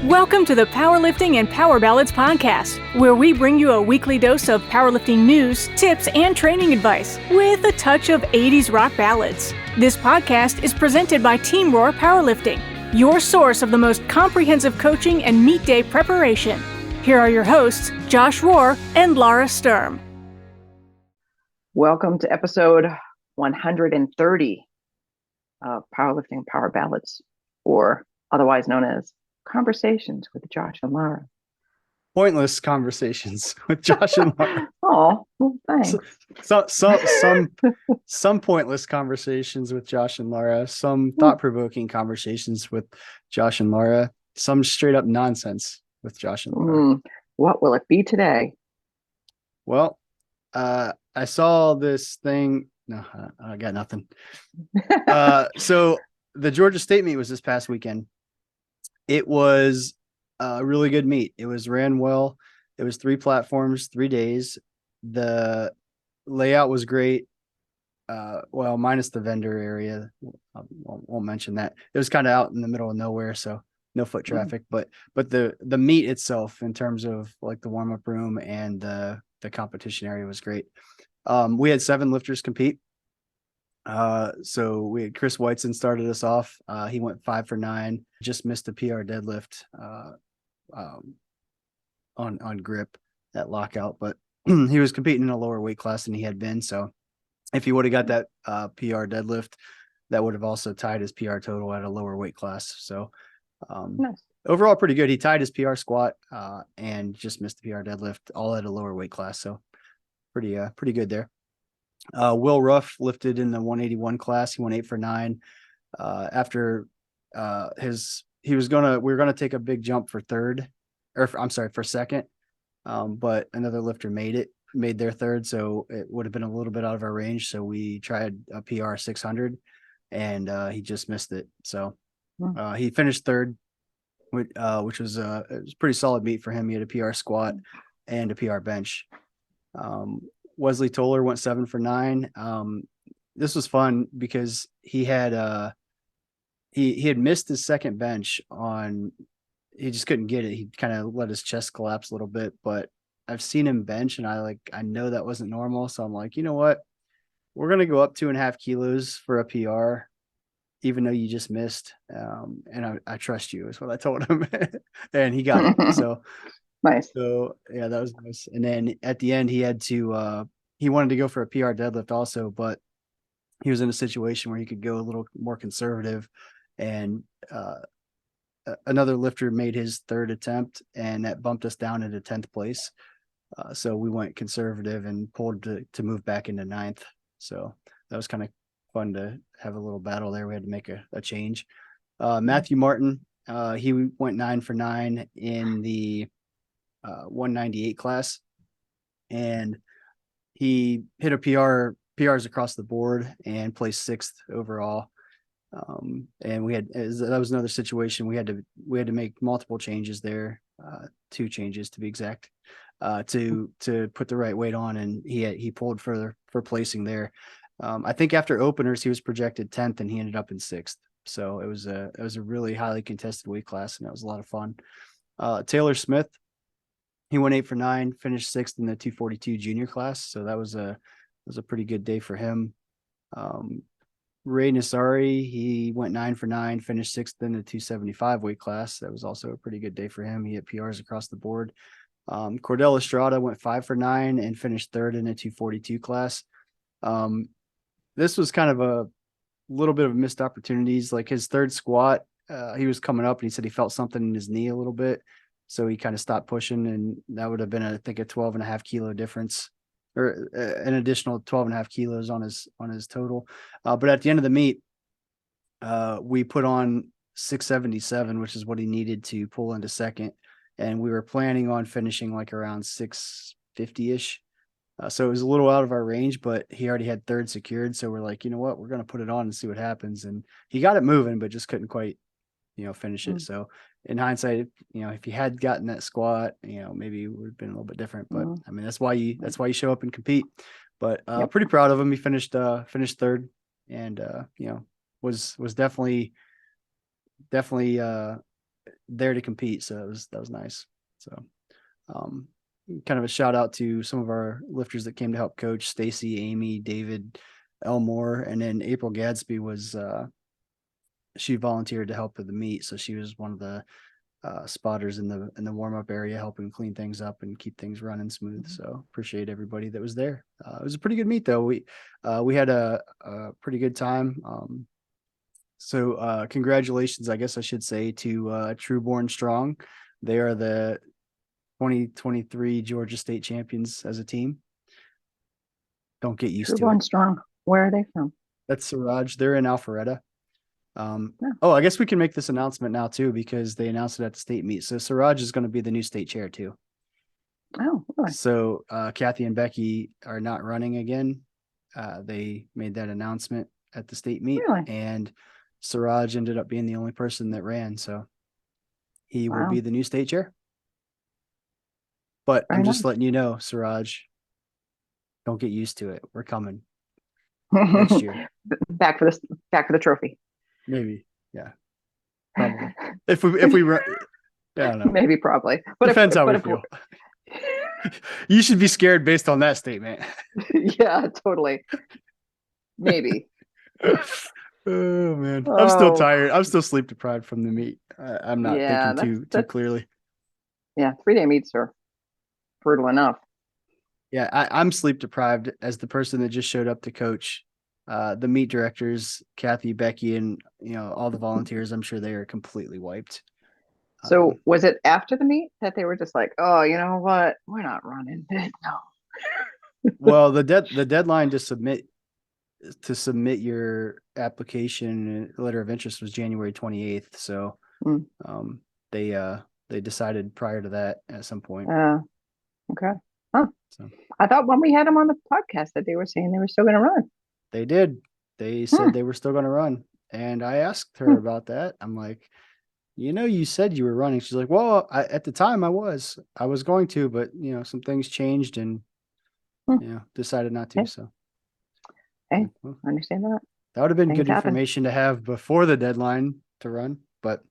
Welcome to the Powerlifting and Power Ballads podcast, where we bring you a weekly dose of powerlifting news, tips, and training advice with a touch of 80s rock ballads. This podcast is presented by Team Rohr Powerlifting, your source of the most comprehensive coaching and meet day preparation. Here are your hosts, Josh Rohr and Laura Sturm. Welcome to episode 130 of Powerlifting Power Ballads, or otherwise known as Conversations with Josh and Laura. Pointless conversations with Josh and Laura. Oh, well, thanks. Some pointless conversations with Josh and Laura, some thought-provoking conversations with Josh and Laura, some straight up nonsense with Josh and Laura. What will it be today? Well, I saw this thing. No, I got nothing. So the Georgia State meet was this past weekend. It was a really good meet. It was ran well. It was 3 platforms, 3 days. The layout was great. Well, minus the vendor area. I won't mention that. It was kind of out in the middle of nowhere, so no foot traffic. But the meet itself, in terms of like the warm-up room and the competition area, was great. We had 7 lifters compete. So we had Chris Weizen started us off. He went 5 for 9, just missed a PR deadlift on grip at lockout, but he was competing in a lower weight class than he had been. So if he would have got that PR deadlift, that would have also tied his PR total at a lower weight class. So nice. Overall pretty good. He tied his PR squat and just missed the PR deadlift, all at a lower weight class. So pretty good there. Ruff lifted in the 181 class. He went 8 for 9. After we were gonna take a big jump for for second. But another lifter made their third, so it would have been a little bit out of our range. So we tried a PR 600, and he just missed it. So he finished third, which was it was a pretty solid meet for him. He had a PR squat and a PR bench. Wesley Toler went 7 for 9. This was fun because he had missed his second bench he just couldn't get it. He kind of let his chest collapse a little bit, but I've seen him bench and I know that wasn't normal. So I'm like, you know what? We're going to go up 2.5 kilos for a PR, even though you just missed. And I trust you is what I told him. And he got it. So nice. So yeah, that was nice. And then at the end, he had to he wanted to go for a PR deadlift also, but he was in a situation where he could go a little more conservative, and another lifter made his third attempt, and that bumped us down into 10th place. So we went conservative and pulled to move back into 9th. So that was kind of fun to have a little battle there. We had to make a change. Matthew Martin, he went 9 for 9 in the 198 class, and he hit a PRs across the board and placed 6th overall. And that was another situation. We had to make multiple changes there, 2 changes to be exact, to put the right weight on, and he pulled for placing there. I think after openers he was projected 10th, and he ended up in 6th. So it was a really highly contested weight class, and that was a lot of fun. Taylor Smith, he went 8 for 9, finished 6th in the 242 junior class. So that was a pretty good day for him. Ray Nosari, he went 9 for 9, finished 6th in the 275 weight class. That was also a pretty good day for him. He hit PRs across the board. Cordell Estrada went 5 for 9 and finished 3rd in the 242 class. This was kind of a little bit of missed opportunities. Like his third squat, he was coming up and he said he felt something in his knee a little bit. So he kind of stopped pushing, and that would have been, I think, a 12.5 kilo difference, or an additional 12.5 kilos on his total. But at the end of the meet, we put on 677, which is what he needed to pull into second. And we were planning on finishing like around 650-ish. So it was a little out of our range, but he already had third secured. So we're like, you know what, we're going to put it on and see what happens. And he got it moving, but just couldn't quite, finish it. So in hindsight, if he had gotten that squat, maybe it would have been a little bit different. But I mean, that's why you show up and compete. But pretty proud of him. He finished third, and was definitely there to compete. So that was nice. So kind of a shout out to some of our lifters that came to help coach: Stacie, Amy, David, Elmore, and then April Gadsby was she volunteered to help with the meet. So she was one of the spotters in the warm-up area, helping clean things up and keep things running smooth. So appreciate everybody that was there. It was a pretty good meet though. We had a pretty good time. So congratulations, I guess I should say, to Trueborn Strong. They are the 2023 Georgia State champions as a team. Don't get used to it. Strong. Where are they from? That's Siraj. They're in Alpharetta. Oh, I guess we can make this announcement now too, because they announced it at the state meet. So Siraj is going to be the new state chair too. Oh, really? So Kathy and Becky are not running again. They made that announcement at the state meet, Really? and Siraj ended up being the only person that ran. So he will Wow. be the new state chair. But Very I'm just nice. letting you know, Siraj, don't get used to it. We're coming next year. Back for the trophy. Maybe. Yeah. Probably. If we run, I don't know. Maybe, probably. But Depends how we feel. You should be scared based on that statement. Yeah, totally. Maybe. Oh man, I'm still tired. I'm still sleep deprived from the meet. I'm not thinking too clearly. Yeah, 3-day meets are brutal enough. Yeah, I'm sleep deprived as the person that just showed up to coach. The meet directors, Kathy, Becky, and all the volunteers. I'm sure they are completely wiped. So was it after the meet that they were just like, oh, you know what? We're not running. No. Well, the deadline to submit your application and letter of interest was January 28th. So they decided prior to that at some point. Okay. Huh. So I thought when we had them on the podcast that they were saying they were still going to run. They did. They said they were still going to run. And I asked her about that. I'm like, you said you were running. She's like, well, at the time I was going to, but some things changed and decided not to. So hey, I understand that. That would have been good information to have before the deadline to run. But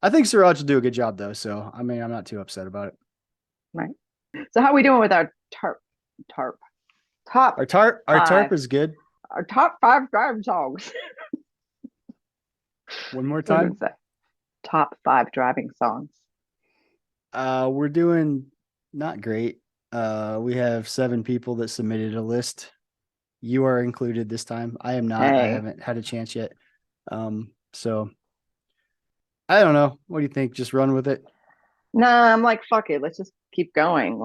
I think Siraj will do a good job though. So I'm not too upset about it. Right. So how are we doing with our tarp? Our tarp is good. Our top 5 driving songs. One more time. Top 5 driving songs. We're doing not great. We have 7 people that submitted a list. You are included this time. I am not. Hey. I haven't had a chance yet. So I don't know. What do you think? Just run with it? Nah, I'm like, fuck it. Let's just keep going.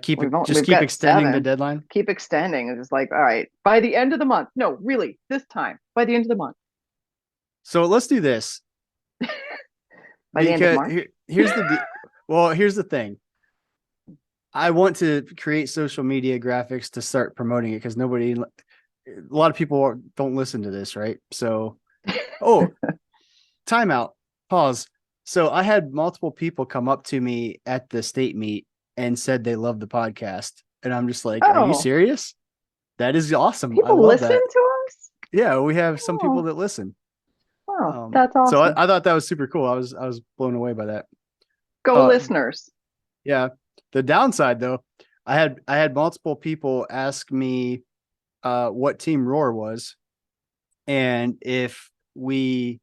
Keep extending 7. The deadline. Keep extending. It's just like, all right, by the end of the month. No, really, this time by the end of the month. So let's do this. By the end of March. Here's the thing. I want to create social media graphics to start promoting it because a lot of people don't listen to this, right? So, timeout, pause. So I had multiple people come up to me at the state meet and said they love the podcast. And I'm just like, Are you serious? That is awesome. People listen to us? Yeah, we have some people that listen. Oh, that's awesome. So I thought that was super cool. I was blown away by that. Go listeners. Yeah. The downside though, I had multiple people ask me what team Rohr was and if we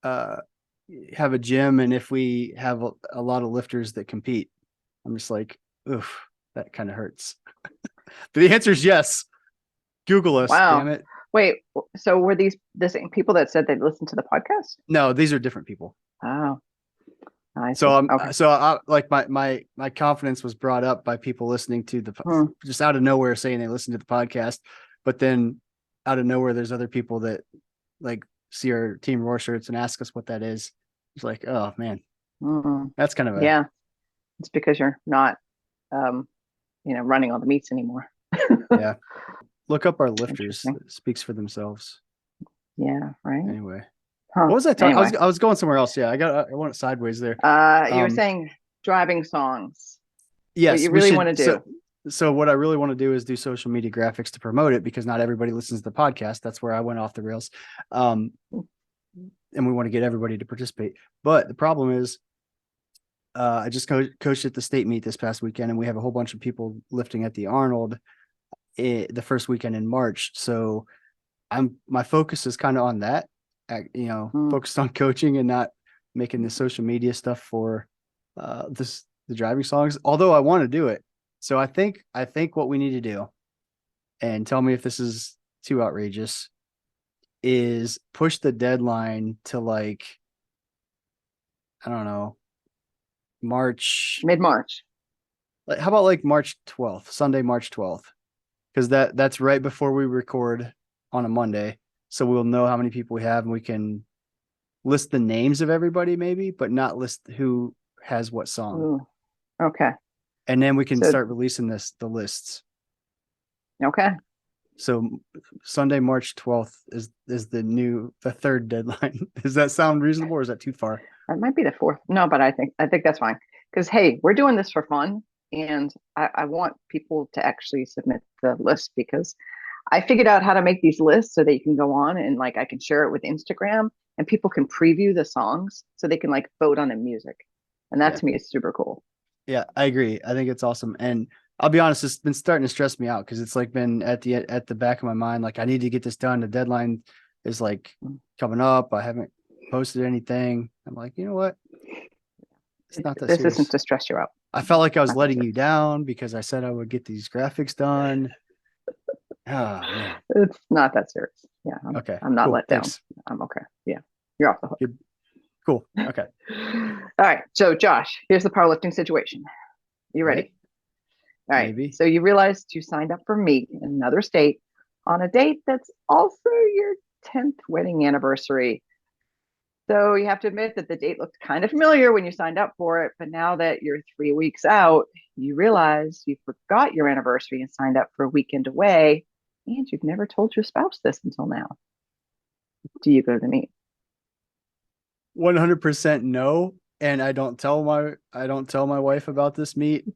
have a gym and if we have a lot of lifters that compete. I'm just like, oof, that kind of hurts. The answer is yes. Google us, damn it. Wait, so were these the same people that said they'd listen to the podcast? No, these are different people. Oh. So my confidence was brought up by people listening to just out of nowhere saying they listened to the podcast, but then out of nowhere there's other people that see our Team Rohr shirts and ask us what that is. It's like, oh man, that's kind of it's because you're not running all the meets anymore. Yeah, look up our lifters. It speaks for themselves. Yeah, right. Anyway. What was I talking? Anyway. I was going somewhere else. Yeah, I went sideways there. You were saying driving songs. Yes, what you really want to do. So what I really want to do is do social media graphics to promote it because not everybody listens to the podcast. That's where I went off the rails. and we want to get everybody to participate. But the problem is, I just coached at the state meet this past weekend, and we have a whole bunch of people lifting at the Arnold the first weekend in March. So my focus is kind of on that, focused on coaching and not making the social media stuff for the driving songs. Although I want to do it, so I think what we need to do, and tell me if this is too outrageous, is push the deadline to like, I don't know, mid-March. Like, how about like March 12th, Sunday, March 12th? Because that's right before we record on a Monday. So we'll know how many people we have, and we can list the names of everybody maybe, but not list who has what song. Ooh, okay. And then we can start releasing the lists. Okay. So Sunday, March 12th is the third deadline. Does that sound reasonable, or is that too far? That might be the fourth. No, but I think that's fine. Because hey, we're doing this for fun, and I want people to actually submit the list, because I figured out how to make these lists so that you can go on and like I can share it with Instagram, and people can preview the songs so they can like vote on the music. And that to me is super cool. Yeah, I agree. I think it's awesome. And I'll be honest, it's been starting to stress me out, because it's like been at the back of my mind, like I need to get this done. The deadline is like coming up. I haven't posted anything. I'm like, you know what? It's not that this serious. Isn't to stress you out. I felt like I was letting you down because I said I would get these graphics done. Oh man. It's not that serious. Yeah. I'm not let down. Thanks. I'm okay. Yeah. You're off the hook. Good. Cool. Okay. All right. So Josh, here's the powerlifting situation. You ready? All right. Maybe. So you realized you signed up for meet in another state on a date that's also your 10th wedding anniversary. So you have to admit that the date looked kind of familiar when you signed up for it, but now that you're 3 weeks out, you realize you forgot your anniversary and signed up for a weekend away, and you've never told your spouse this until now. Do you go to the meet? 100% no. And I don't tell my wife about this meet.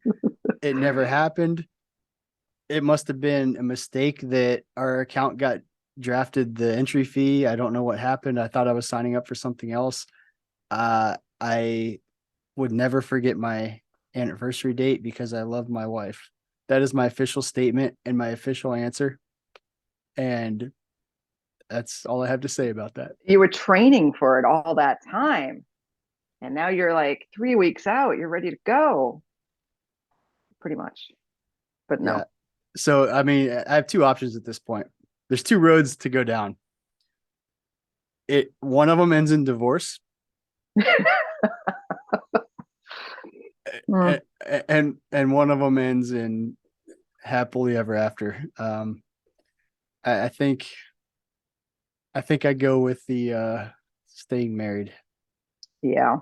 It never happened. It must have been a mistake that our account got drafted the entry fee. I don't know what happened. I thought I was signing up for something else. I would never forget my anniversary date because I love my wife. That is my official statement and my official answer. And that's all I have to say about that. You were training for it all that time, and now you're like 3 weeks out. You're ready to go. Pretty much. But no. Yeah. So, I mean, I have two options at this point. There's two roads to go down. One of them ends in divorce. and one of them ends in happily ever after. I think I go with the staying married. Yeah.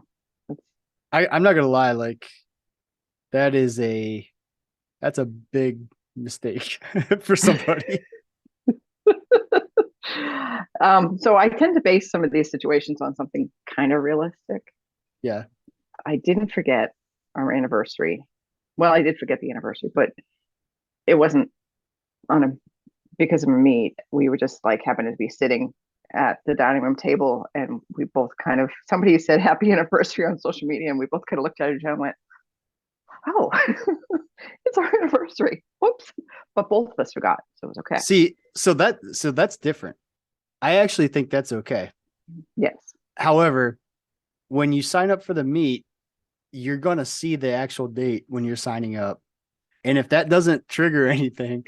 I'm not gonna lie, like that's a big mistake for somebody. So I tend to base some of these situations on something kind of realistic. Yeah. I didn't forget our anniversary. Well, I did forget the anniversary, but it wasn't because of a meet. We were just like happened to be sitting at the dining room table, and we both somebody said happy anniversary on social media, and we both kind of looked at each other and went, oh, it's our anniversary. Whoops. But both of us forgot. So it was okay. See, so that's different. I actually think that's okay. Yes. However, when you sign up for the meet, you're going to see the actual date when you're signing up. And if that doesn't trigger anything,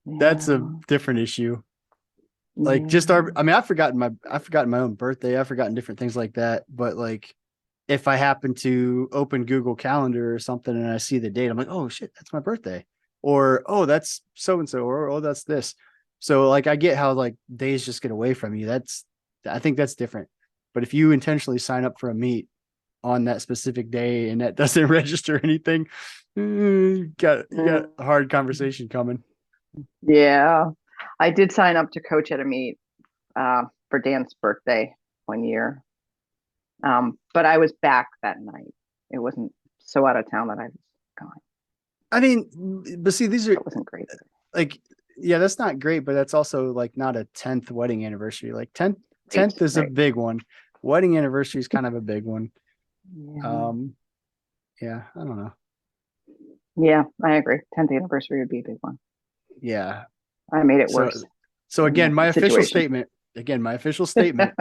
that's a different issue. Like I've forgotten my own birthday. I've forgotten different things like that. But like, if I happen to open Google Calendar or something and I see the date, I'm like, oh shit, that's my birthday. Or, oh, that's so-and-so, or, oh, that's this. So like, I get how like days just get away from you. I think that's different. But if you intentionally sign up for a meet on that specific day and that doesn't register anything, you got a hard conversation coming. Yeah. I did sign up to coach at a meet for Dan's birthday one year. But I was back that night. It wasn't so out of town that I was gone. I mean, but see, that wasn't great. Like, yeah, that's not great, but that's also like not a 10th wedding anniversary. Like 10th is a big one. wedding anniversary is kind of a big one. Yeah. Yeah, I don't know. Yeah, I agree. 10th anniversary would be a big one. Yeah. I made it So worse so in again, that my official situation. statement,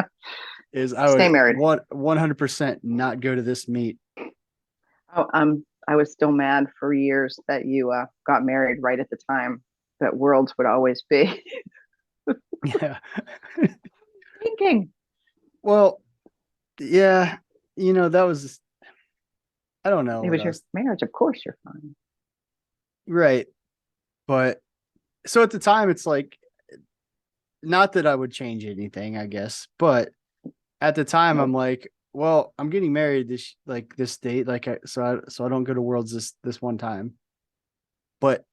is I Stay would married. 100% not go to this meet. Oh, I was still mad for years that you got married right at the time that Worlds would always be Yeah. thinking. Well, yeah, that was, I don't know It what was I your was, marriage, of course you're fine. right. But so at the time, it's like, not that I would change anything, I guess, but at the time, I'm Nope. like, well, I'm getting married this date, so I don't go to Worlds this one time. But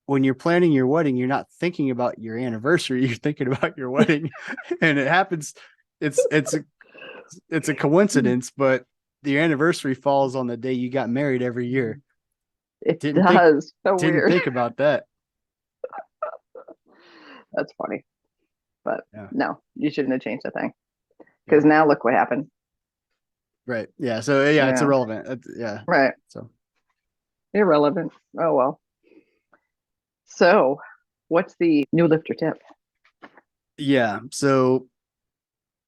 when you're planning your wedding, you're not thinking about your anniversary, you're thinking about your wedding. And it happens, it's a coincidence, but the anniversary falls on the day you got married every year. It Didn't think does. So didn't weird. think about that. That's funny. But Yeah. no, you shouldn't have changed a thing. Yeah. Because now look what happened. Right. Yeah. So yeah, it's Yeah. irrelevant. Yeah. Right. So Irrelevant. Oh well. So what's the new lifter tip? yeah. So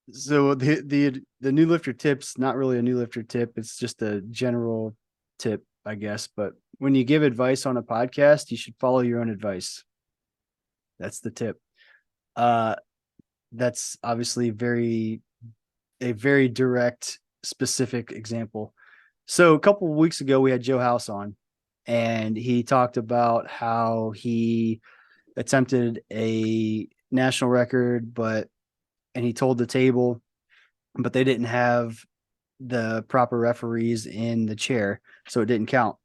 the new lifter tip's not really a new lifter tip. It's just a general tip, I guess. But when you give advice on a podcast, you should follow your own advice. That's the tip. Uh, that's obviously a very direct, specific example. So a couple of weeks ago, we had Joe House on, and he talked about how he attempted a national record, and he told the table, but they didn't have the proper referees in the chair, so it didn't count.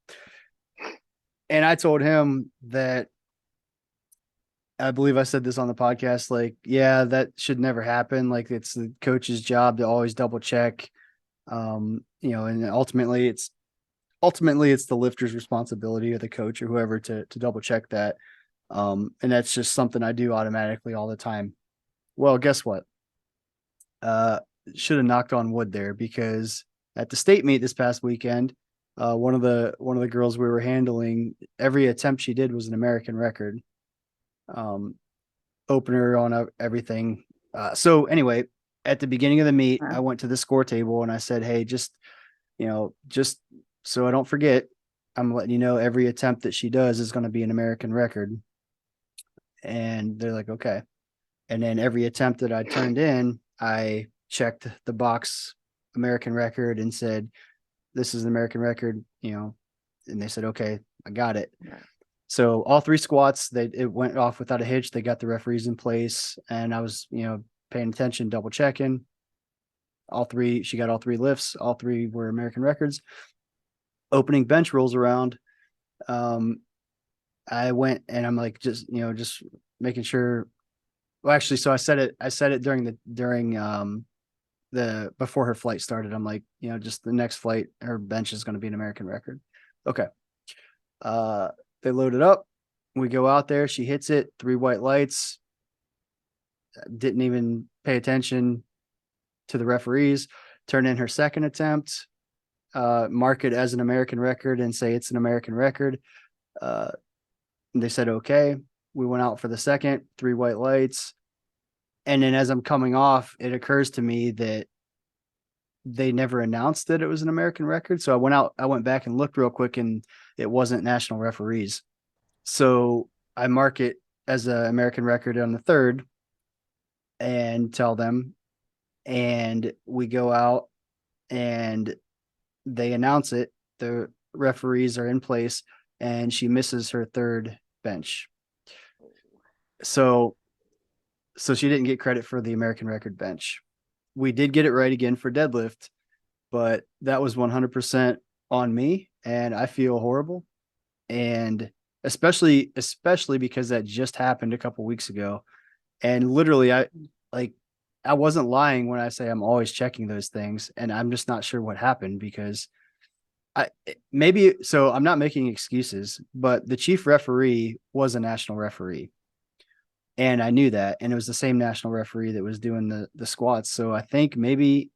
And I told him that, I believe I said this on the podcast, like, yeah, that should never happen. Like, it's the coach's job to always double check. And ultimately it's the lifter's responsibility, or the coach or whoever, to double check that. And that's just something I do automatically all the time. Well, guess what? Uh, should have knocked on wood there, because at the state meet this past weekend, one of the girls we were handling, every attempt she did was an American record. Um, Opener on everything. So anyway, at the beginning of the meet, I went to the score table and I said, "Hey, just so I don't forget, I'm letting you know every attempt that she does is going to be an American record." And they're like, "Okay." And then every attempt that I turned in, I checked the box American record and said, "This is an American record," and they said, "Okay, I got it." So all three squats, it went off without a hitch. They got the referees in place, and I was, paying attention, double checking. She got all three lifts. All three were American records. Opening bench rolls around. I went and I'm like, just making sure. Well, actually, so I said it during the before her flight started. I'm like, just the next flight, her bench is going to be an American record. Okay. They load it up. We go out there. She hits it. 3 white lights. Didn't even pay attention to the referees. Turn in her second attempt. Mark it as an American record and say it's an American record. They said, okay. We went out for the second. 3 white lights. And then as I'm coming off, it occurs to me that they never announced that it was an American record. So I went back and looked real quick, and it wasn't national referees. So I mark it as an American record on the third and tell them, and we go out and they announce it. The referees are in place, and she misses her third bench. So she didn't get credit for the American record bench. We did get it right again for deadlift, but that was 100% on me, and I feel horrible. And especially because that just happened a couple weeks ago. And literally, I wasn't lying when I say I'm always checking those things, and I'm just not sure what happened, because I'm not making excuses, but the chief referee was a national referee. And I knew that, and it was the same national referee that was doing the squats. So I think maybe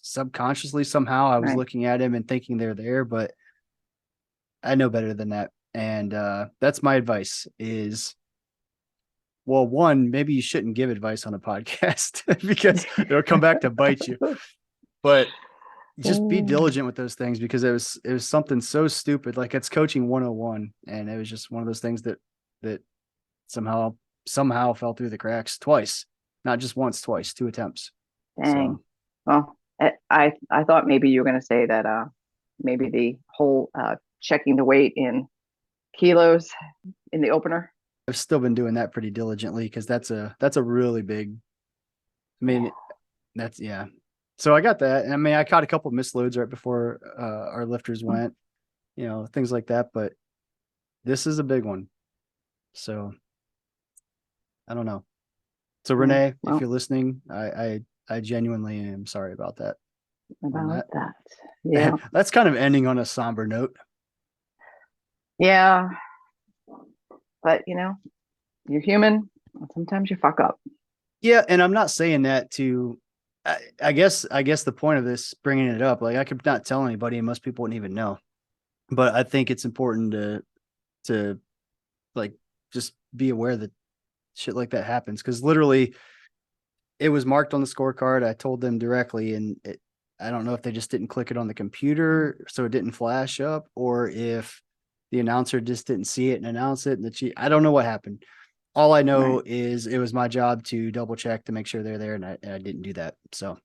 subconsciously somehow I was Right. looking at him and thinking they're there, but I know better than that. And that's my advice is, well, one, maybe you shouldn't give advice on a podcast because it'll come back to bite you. But just be diligent with those things, because it was something so stupid. Like, it's coaching 101, and it was just one of those things that somehow fell through the cracks twice, not just once, twice, 2 attempts. Dang. So, Well, I thought maybe you were going to say that maybe the whole checking the weight in kilos in the opener. I've still been doing that pretty diligently, because that's a really big. I mean, that's yeah. So I got that, and I mean, I caught a couple misloads right before our lifters went, things like that. But this is a big one, so I don't know. So Renee, Well, if you're listening, I genuinely am sorry about that. About that. Yeah. That's kind of ending on a somber note. Yeah. But you're human. Sometimes you fuck up. Yeah, and I'm not saying that to. I guess the point of this, bringing it up, like, I could not tell anybody, and most people wouldn't even know. But I think it's important to like just be aware that shit like that happens, because literally it was marked on the scorecard. I told them directly, and I don't know if they just didn't click it on the computer so it didn't flash up, or if the announcer just didn't see it and announce it. And I don't know what happened. All I know is it was my job to double check to make sure they're there, and I didn't do that. So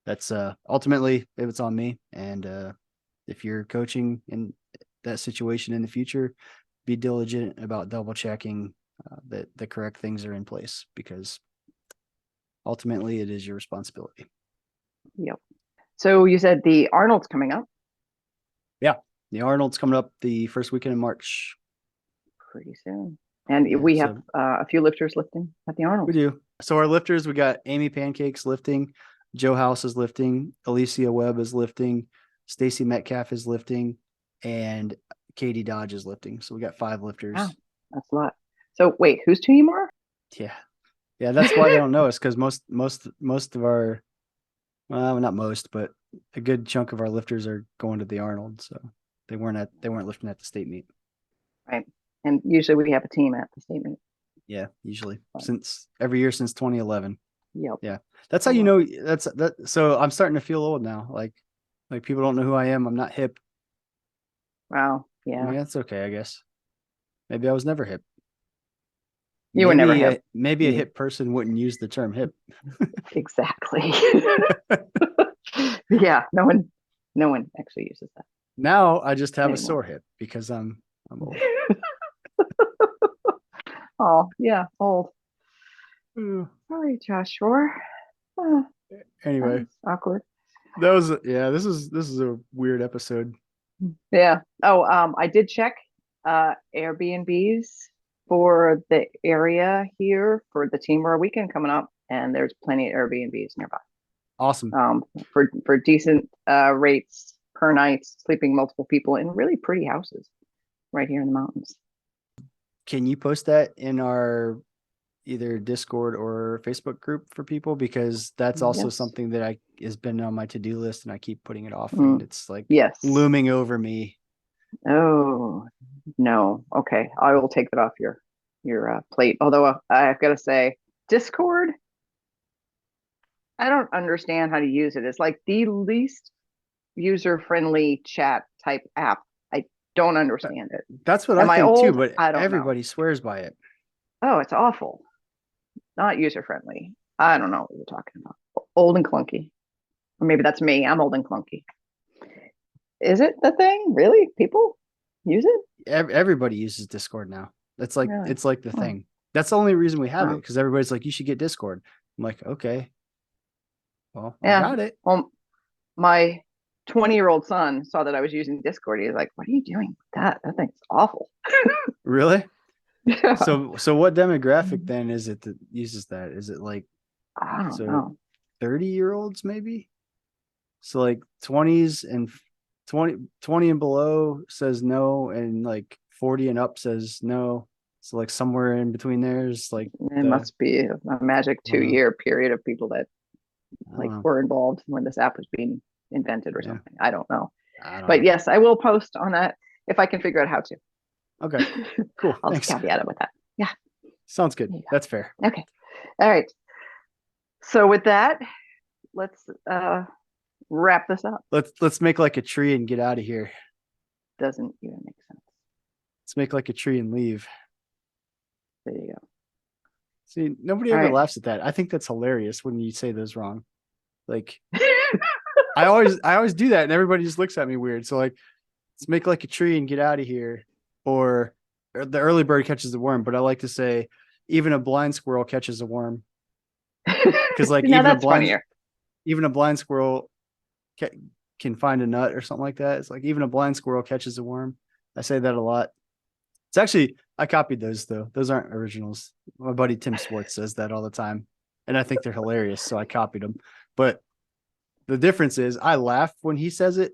that's ultimately, if it's on me. And if you're coaching in that situation in the future, be diligent about double checking that the correct things are in place, because ultimately it is your responsibility. Yep. So you said the Arnold's coming up. Yeah, the Arnold's coming up the first weekend in March. Pretty soon. And we have a few lifters lifting at the Arnold. We do. So our lifters, we got Amy Pancake's lifting, Joe House is lifting, Alicia Webb is lifting, Stacie Metcalfe is lifting, and Katie Dodge is lifting. So we got 5 lifters. Wow, that's a lot. So wait, who's Tunimore? Yeah, that's why they don't know us, because most of our, well, not most, but a good chunk of our lifters are going to the Arnold. So they weren't lifting at the state meet. Right. And usually we have a team at the state meet. Yeah, usually since every year since 2011. Yep. Yeah, that's how you know that. So I'm starting to feel old now. Like people don't know who I am. I'm not hip. Wow. Yeah. That's okay, I guess. Maybe I was never hip. You were never hip. Maybe a hip person wouldn't use the term hip. Exactly. Yeah. No one actually uses that. Now I just have a sore hip because I'm old. Oh yeah, old. Sorry, Josh Rohr. Anyway, awkward. This is a weird episode. Yeah. Oh, I did check Airbnbs for the area here for the Team Rohr weekend coming up, and there's plenty of Airbnbs nearby. Awesome. For decent rates per night, sleeping multiple people in really pretty houses right here in the mountains. Can you post that in our either Discord or Facebook group for people? Because that's also something that has been on my to-do list, and I keep putting it off, and it's like looming over me. Oh no. Okay. I will take that off your plate. Although I've got to say, Discord, I don't understand how to use it. It's like the least user-friendly chat type app. I don't understand it. That's what I think too, but everybody swears by it. Oh, it's awful. Not user-friendly. I don't know what you're talking about. Old and clunky. Or maybe that's me. I'm old and clunky. Is it the thing? Really? People use it? Everybody uses Discord now. That's like it's like the thing. That's the only reason we have it, because everybody's like, you should get Discord. I'm like, okay. Well, I got it. Well, my 20-year-old son saw that I was using Discord. He was like, what are you doing with that? That thing's awful. Really? Yeah. So what demographic then is it that uses that? Is it like, I don't know, 30-year-olds maybe? So like 20s and 20 and below says no, and like 40 and up says no. So like somewhere in between there is like it must be a magic 2-year period of people that like were involved when this app was being invented or Yeah. something. I don't know. I But don't yes, I will post on that if I can figure out how to. know. Okay, cool. I'll Thanks. just caveat it with that. Yeah. Sounds good. There you go. That's fair. Okay. All right. So with that, let's wrap this up. Let's make like a tree and get out of here. Doesn't even make sense. Let's make like a tree and leave. There you go. See, nobody All ever right. laughs at that. I think that's hilarious when you say those wrong. Like I always do that and everybody just looks at me weird. So like, let's make like a tree and get out of here. Or the early bird catches the worm, but I like to say even a blind squirrel catches a worm. Because like now even that's funnier. a blind squirrel can find a nut or something like that. It's like even a blind squirrel catches a worm. I say that a lot. It's actually, I copied those though. Those aren't originals. My buddy Tim Swartz says that all the time. And I think they're hilarious. So I copied them. But the difference is I laugh when he says it,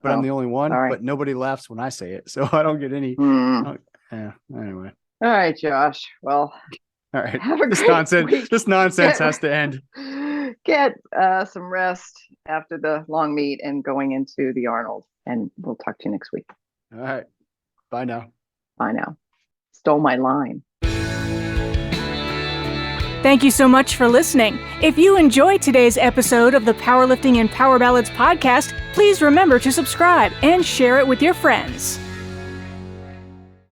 but I'm the only one. all right. But nobody laughs when I say it. So I don't get any. Yeah. Anyway. All right, Josh. Well, all right. have a This great nonsense. week. This nonsense has to end. Get some rest after the long meet and going into the Arnold. And we'll talk to you next week. All right. Bye now. Bye now. Stole my line. Thank you so much for listening. If you enjoyed today's episode of the Powerlifting and Power Ballads podcast, please remember to subscribe and share it with your friends.